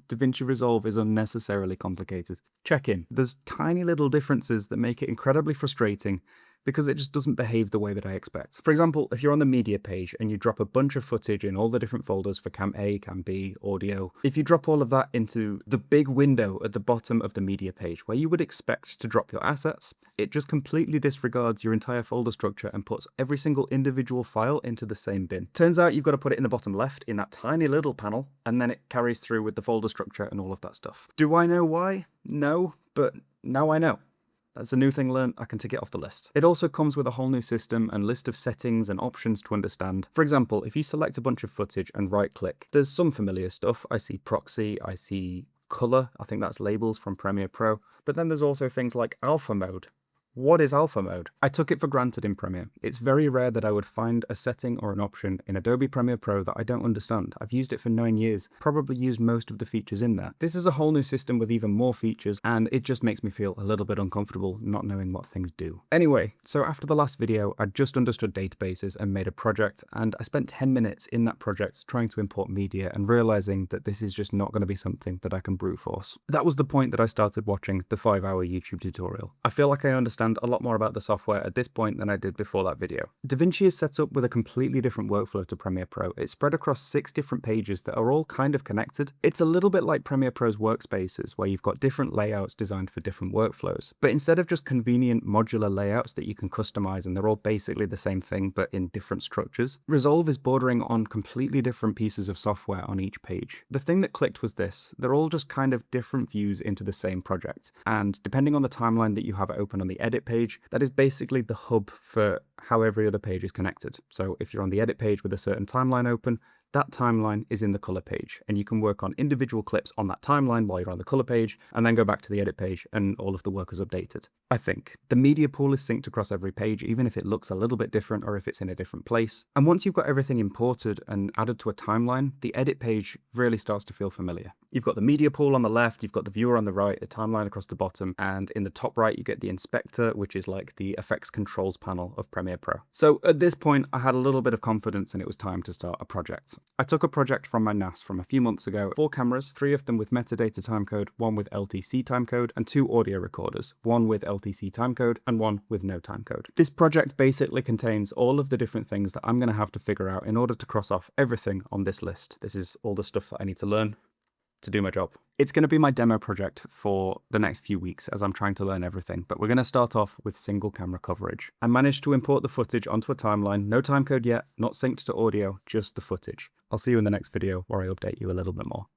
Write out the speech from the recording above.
DaVinci Resolve is unnecessarily complicated. Check in. There's tiny little differences that make it incredibly frustrating because it just doesn't behave the way that I expect. For example, if you're on the media page and you drop a bunch of footage in all the different folders for Cam A, Cam B, audio, if you drop all of that into the big window at the bottom of the media page where you would expect to drop your assets, it just completely disregards your entire folder structure and puts every single individual file into the same bin. Turns out you've got to put it in the bottom left in that tiny little panel, and then it carries through with the folder structure and all of that stuff. Do I know why? No, but now I know. That's a new thing learned, I can tick it off the list. It also comes with a whole new system and list of settings and options to understand. For example, if you select a bunch of footage and right click, there's some familiar stuff. I see proxy, I see color, I think that's labels from Premiere Pro, but then there's also things like alpha mode. What is alpha mode? I took it for granted in Premiere. It's very rare that I would find a setting or an option in Adobe Premiere Pro that I don't understand. I've used it for 9 years, probably used most of the features in there. This is a whole new system with even more features, and it just makes me feel a little bit uncomfortable not knowing what things do. Anyway, so after the last video, I just understood databases and made a project, and I spent 10 minutes in that project trying to import media and realizing that this is just not going to be something that I can brute force. That was the point that I started watching the 5-hour YouTube tutorial. I feel like I understand a lot more about the software at this point than I did before that video. DaVinci is set up with a completely different workflow to Premiere Pro. It's spread across 6 different pages that are all kind of connected. It's a little bit like Premiere Pro's workspaces, where you've got different layouts designed for different workflows. But instead of just convenient modular layouts that you can customize and they're all basically the same thing but in different structures, Resolve is bordering on completely different pieces of software on each page. The thing that clicked was this: they're all just kind of different views into the same project. And depending on the timeline that you have open on the edit page, that is basically the hub for how every other page is connected. So if you're on the edit page with a certain timeline open, that timeline is in the color page, and you can work on individual clips on that timeline while you're on the color page, and then go back to the edit page and all of the work is updated. I think the media pool is synced across every page, even if it looks a little bit different or if it's in a different place. And once you've got everything imported and added to a timeline, the edit page really starts to feel familiar. You've got the media pool on the left, you've got the viewer on the right, the timeline across the bottom, and in the top right you get the inspector, which is like the effects controls panel of Premiere Pro. So at this point I had a little bit of confidence and it was time to start a project. I took a project from my NAS from a few months ago, 4 cameras, 3 of them with metadata timecode, 1 with LTC timecode, and 2 audio recorders, 1 with LTC timecode and 1 with no timecode. This project basically contains all of the different things that I'm going to have to figure out in order to cross off everything on this list. This is all the stuff that I need to learn to do my job. It's going to be my demo project for the next few weeks as I'm trying to learn everything, but we're going to start off with single camera coverage. I managed to import the footage onto a timeline, no timecode yet, not synced to audio, just the footage. I'll see you in the next video where I update you a little bit more.